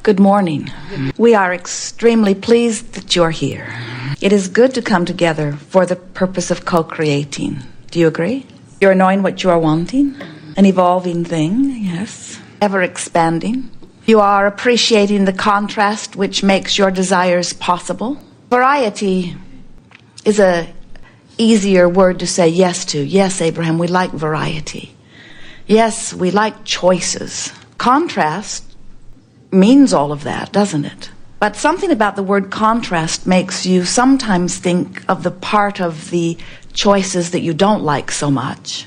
Good morning. We are extremely pleased that you're here. It is good to come together for the purpose of co-creating. Do you agree? You're knowing what you are wanting, an evolving thing, yes, ever expanding. You are appreciating the contrast which makes your desires possible. Variety is a easier word to say yes to. Yes, Abraham, we like variety. Yes, we like choices. Contrast means all of that, doesn't it? But something about the word contrast makes you sometimes think of the part of the choices that you don't like so much,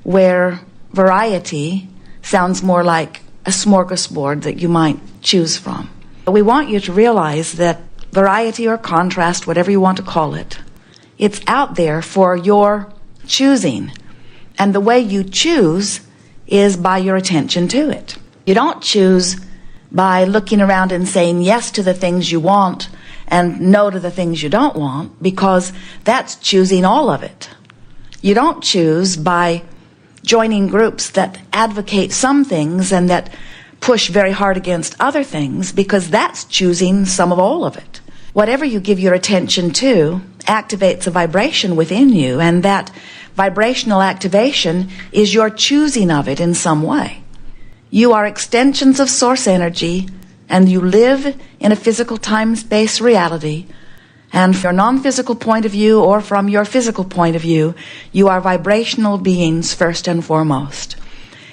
where variety sounds more like a smorgasbord that you might choose from. But we want you to realize that variety or contrast, whatever you want to call it, it's out there for your choosing. And the way you choose is by your attention to it. You don't choose by looking around and saying yes to the things you want and no to the things you don't want, because that's choosing all of it. You don't choose by joining groups that advocate some things and that push very hard against other things, because that's choosing some of all of it. Whatever you give your attention to activates a vibration within you, and that vibrational activation is your choosing of it in some way. You are extensions of source energy, and you live in a physical time-space reality. And from your non-physical point of view or from your physical point of view, you are vibrational beings first and foremost.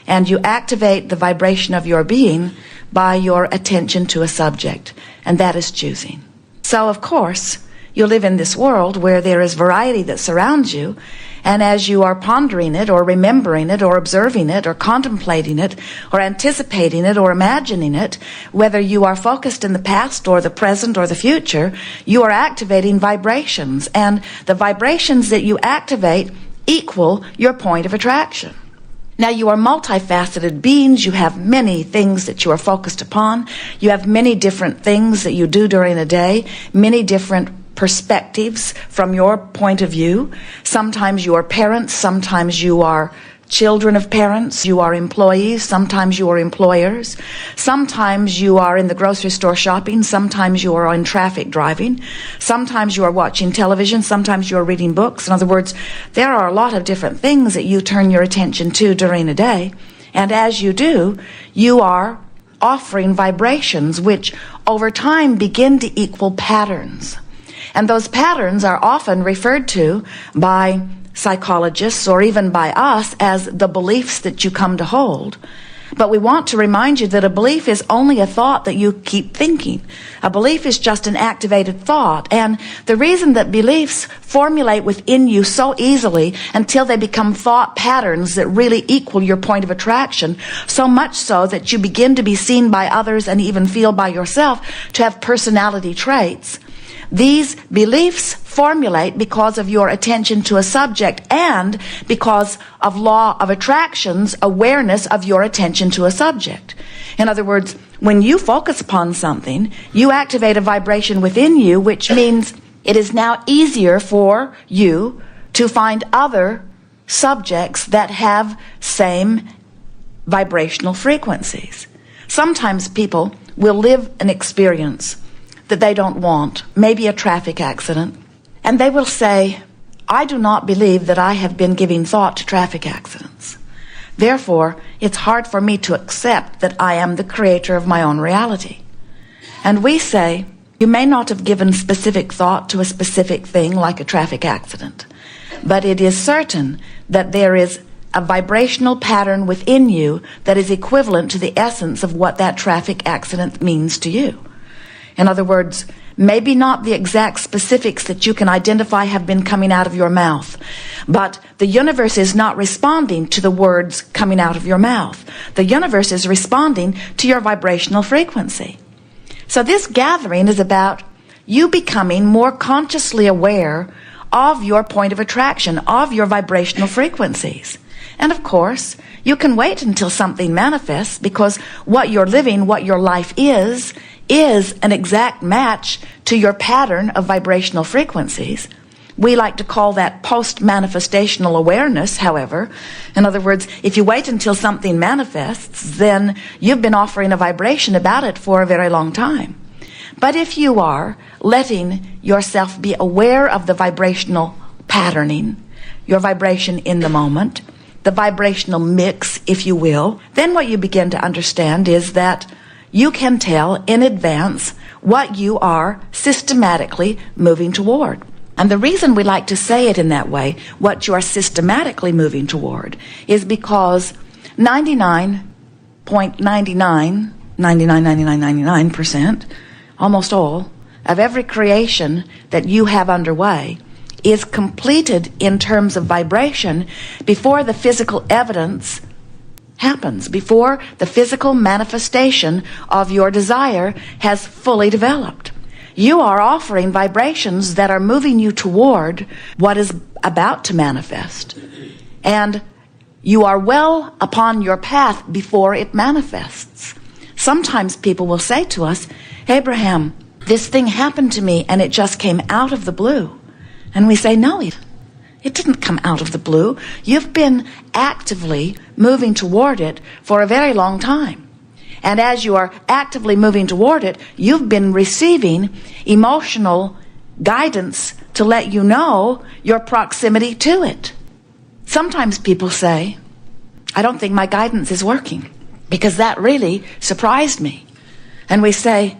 And you activate the vibration of your being by your attention to a subject, and that is choosing. So, of course, you live in this world where there is variety that surrounds you, and as you are pondering it or remembering it or observing it or contemplating it or anticipating it or imagining it, whether you are focused in the past or the present or the future, you are activating vibrations, and the vibrations that you activate equal your point of attraction. Now, you are multifaceted beings. You have many things that you are focused upon. You have many different things that you do during a day, many different perspectives from your point of view. Sometimes you are parents, sometimes you are children of parents, you are employees, sometimes you are employers, sometimes you are in the grocery store shopping, sometimes you are in traffic driving, sometimes you are watching television, sometimes you are reading books. In other words, there are a lot of different things that you turn your attention to during a day, and as you do, you are offering vibrations which over time begin to equal patterns. And those patterns are often referred to by psychologists or even by us as the beliefs that you come to hold. But we want to remind you that a belief is only a thought that you keep thinking. A belief is just an activated thought. And the reason that beliefs formulate within you so easily until they become thought patterns that really equal your point of attraction, so much so that you begin to be seen by others and even feel by yourself to have personality traits. These beliefs formulate because of your attention to a subject and because of law of attraction's awareness of your attention to a subject. In other words, when you focus upon something, you activate a vibration within you, which means it is now easier for you to find other subjects that have same vibrational frequencies. Sometimes people will live an experience that they don't want, maybe a traffic accident, and they will say, I do not believe that I have been giving thought to traffic accidents. Therefore, it's hard for me to accept that I am the creator of my own reality. And we say, you may not have given specific thought to a specific thing like a traffic accident, but it is certain that there is a vibrational pattern within you that is equivalent to the essence of what that traffic accident means to you. In other words, maybe not the exact specifics that you can identify have been coming out of your mouth, but the universe is not responding to the words coming out of your mouth. The universe is responding to your vibrational frequency. So this gathering is about you becoming more consciously aware of your point of attraction, of your vibrational frequencies. And of course, you can wait until something manifests, because what you're living, what your life is an exact match to your pattern of vibrational frequencies. We like to call that post-manifestational awareness, however. In other words, if you wait until something manifests, then you've been offering a vibration about it for a very long time. But if you are letting yourself be aware of the vibrational patterning, your vibration in the moment, the vibrational mix, if you will, then what you begin to understand is that you can tell in advance what you are systematically moving toward. And the reason we like to say it in that way, what you are systematically moving toward, is because 99.99%, almost all, of every creation that you have underway is completed in terms of vibration before the physical evidence happens, before the physical manifestation of your desire has fully developed. You are offering vibrations that are moving you toward what is about to manifest. And you are well upon your path before it manifests. Sometimes people will say to us, Abraham, this thing happened to me and it just came out of the blue. And we say, no, it didn't come out of the blue. You've been actively moving toward it for a very long time. And as you are actively moving toward it, you've been receiving emotional guidance to let you know your proximity to it. Sometimes people say, I don't think my guidance is working, because that really surprised me. And we say,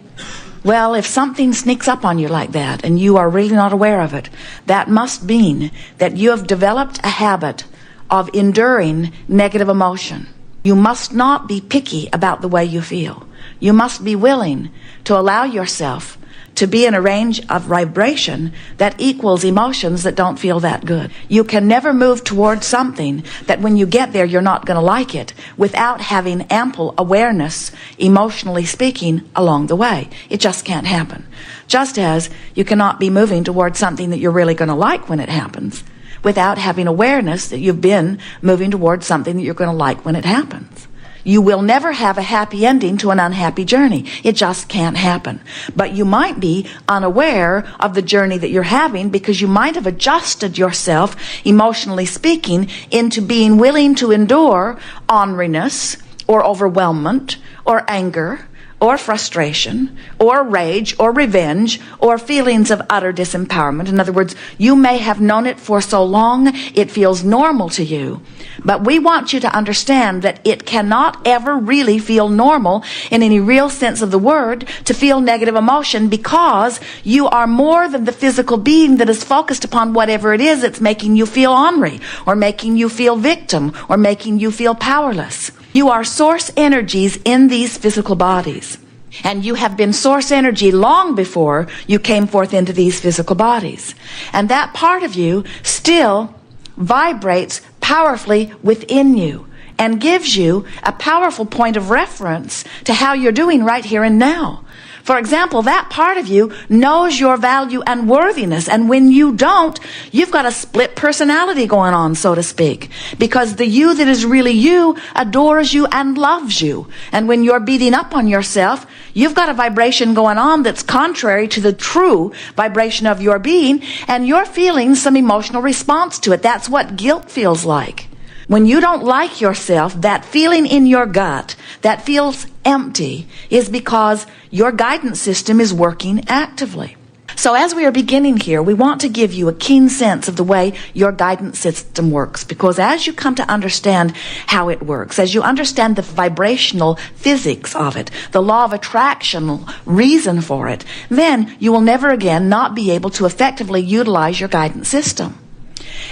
well, if something sneaks up on you like that and you are really not aware of it, that must mean that you have developed a habit of enduring negative emotion. You must not be picky about the way you feel. You must be willing to allow yourself to be in a range of vibration that equals emotions that don't feel that good. You can never move towards something that when you get there you're not going to like it without having ample awareness, emotionally speaking, along the way. It just can't happen. Just as you cannot be moving towards something that you're really going to like when it happens without having awareness that you've been moving towards something that you're going to like when it happens. You will never have a happy ending to an unhappy journey. It just can't happen. But you might be unaware of the journey that you're having because you might have adjusted yourself, emotionally speaking, into being willing to endure orneriness or overwhelmment or anger or frustration or rage or revenge or feelings of utter disempowerment. In other words, you may have known it for so long it feels normal to you. But we want you to understand that it cannot ever really feel normal in any real sense of the word to feel negative emotion, because you are more than the physical being that is focused upon whatever it is that's making you feel ornery or making you feel victim or making you feel powerless. You are source energies in these physical bodies. And you have been source energy long before you came forth into these physical bodies. And that part of you still vibrates powerfully within you and gives you a powerful point of reference to how you're doing right here and now. For example, that part of you knows your value and worthiness, and when you don't, you've got a split personality going on, so to speak, because the you that is really you adores you and loves you. And when you're beating up on yourself, you've got a vibration going on that's contrary to the true vibration of your being, and you're feeling some emotional response to it. That's what guilt feels like. When you don't like yourself, that feeling in your gut that feels empty is because your guidance system is working actively. So as we are beginning here, we want to give you a keen sense of the way your guidance system works, because as you come to understand how it works, as you understand the vibrational physics of it, the law of attraction reason for it, then you will never again not be able to effectively utilize your guidance system.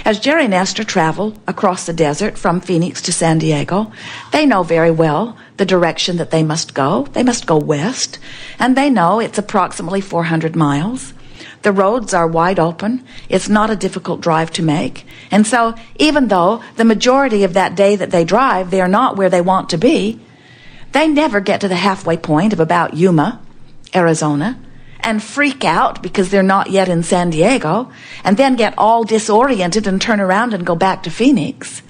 As Jerry and Esther travel across the desert from Phoenix to San Diego, they know very well the direction that they must go. They must go west, and they know it's approximately 400 miles. The roads are wide open. It's not a difficult drive to make. And so even though the majority of that day that they drive, they are not where they want to be, they never get to the halfway point of about Yuma, Arizona, and freak out because they're not yet in San Diego, and then get all disoriented and turn around and go back to Phoenix.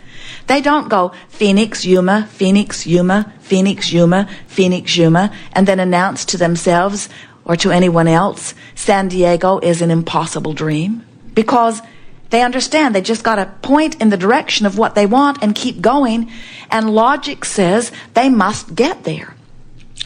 They don't go Phoenix, Yuma, Phoenix, Yuma, Phoenix, Yuma, Phoenix, Yuma, and then announce to themselves or to anyone else, San Diego is an impossible dream. Because They understand they just got to point in the direction of what they want and keep going, and logic says they must get there.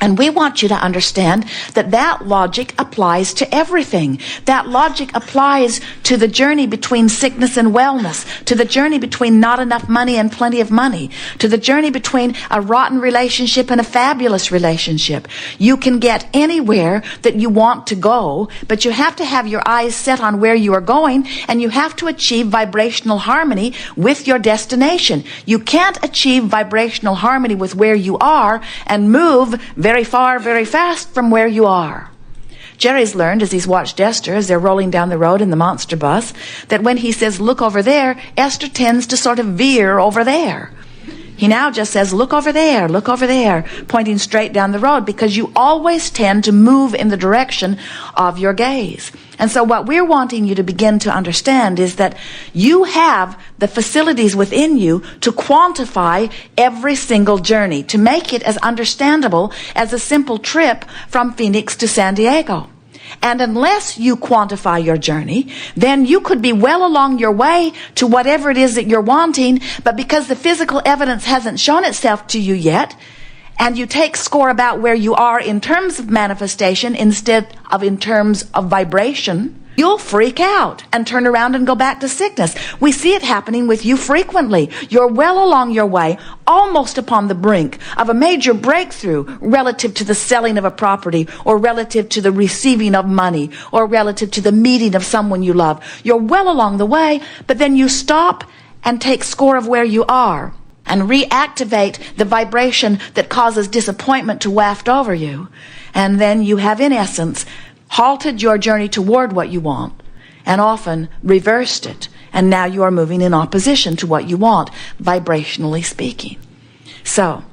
And we want you to understand that that logic applies to everything. That logic applies to the journey between sickness and wellness, to the journey between not enough money and plenty of money, to the journey between a rotten relationship and a fabulous relationship. You can get anywhere that you want to go, but you have to have your eyes set on where you are going, and you have to achieve vibrational harmony with your destination. You can't achieve vibrational harmony with where you are and move very far, very fast from where you are. Jerry's learned as he's watched Esther as they're rolling down the road in the monster bus that when he says, look over there, Esther tends to sort of veer over there. He now just says, look over there, pointing straight down the road, because you always tend to move in the direction of your gaze. And so what we're wanting you to begin to understand is that you have the facilities within you to quantify every single journey, to make it as understandable as a simple trip from Phoenix to San Diego. And unless you quantify your journey, then you could be well along your way to whatever it is that you're wanting, but because the physical evidence hasn't shown itself to you yet, and you take score about where you are in terms of manifestation instead of in terms of vibration, you'll freak out and turn around and go back to sickness. We see it happening with you frequently. You're well along your way, almost upon the brink of a major breakthrough relative to the selling of a property, or relative to the receiving of money, or relative to the meeting of someone you love. You're well along the way, but then you stop and take score of where you are and reactivate the vibration that causes disappointment to waft over you. And then you have, in essence, halted your journey toward what you want, and often reversed it, and now you are moving in opposition to what you want, vibrationally speaking. So,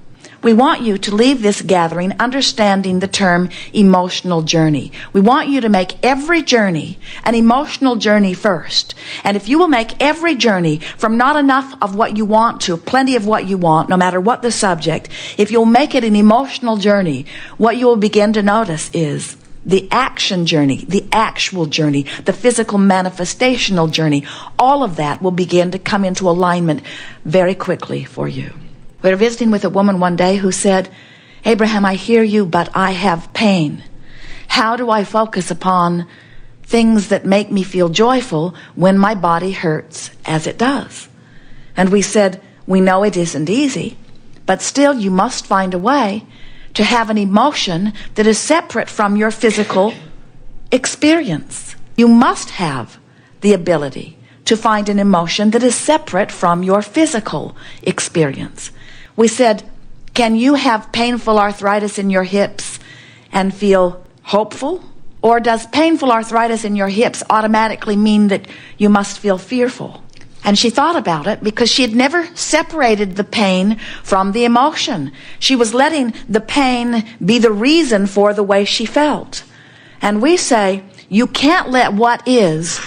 we want you to leave this gathering understanding the term emotional journey. We want you to make every journey an emotional journey first. And if you will make every journey from not enough of what you want to plenty of what you want, no matter what the subject, if you'll make it an emotional journey, what you will begin to notice is the action journey, the actual journey, the physical manifestational journey, all of that will begin to come into alignment very quickly for you. We were visiting with a woman one day who said, Abraham, I hear you, but I have pain. How do I focus upon things that make me feel joyful when my body hurts as it does? And we said, we know it isn't easy, but still you must find a way to have an emotion that is separate from your physical experience. You must have the ability to find an emotion that is separate from your physical experience. We said, can you have painful arthritis in your hips and feel hopeful? Or does painful arthritis in your hips automatically mean that you must feel fearful? And she thought about it because she had never separated the pain from the emotion. She was letting the pain be the reason for the way she felt. And we say, you can't let what is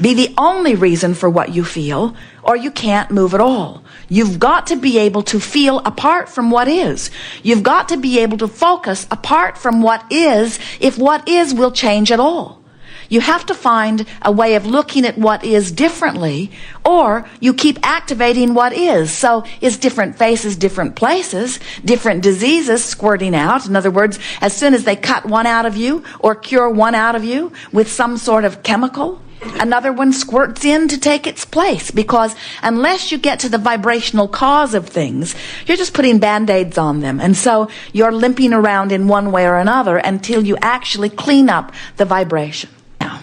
be the only reason for what you feel, or you can't move at all. You've got to be able to feel apart from what is. You've got to be able to focus apart from what is, if what is will change at all. You have to find a way of looking at what is differently, or you keep activating what is. So is different faces, different places, different diseases squirting out. In other words, as soon as they cut one out of you or cure one out of you with some sort of chemical, another one squirts in to take its place, because unless you get to the vibrational cause of things, you're just putting band-aids on them. And so you're limping around in one way or another until you actually clean up the vibration. Now,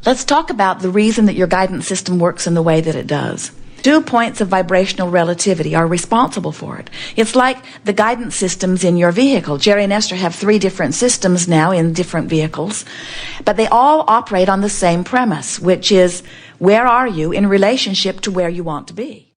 let's talk about the reason that your guidance system works in the way that it does. 2 points of vibrational relativity are responsible for it. It's like the guidance systems in your vehicle. Jerry and Esther have 3 different systems now in different vehicles, but they all operate on the same premise, which is, where are you in relationship to where you want to be?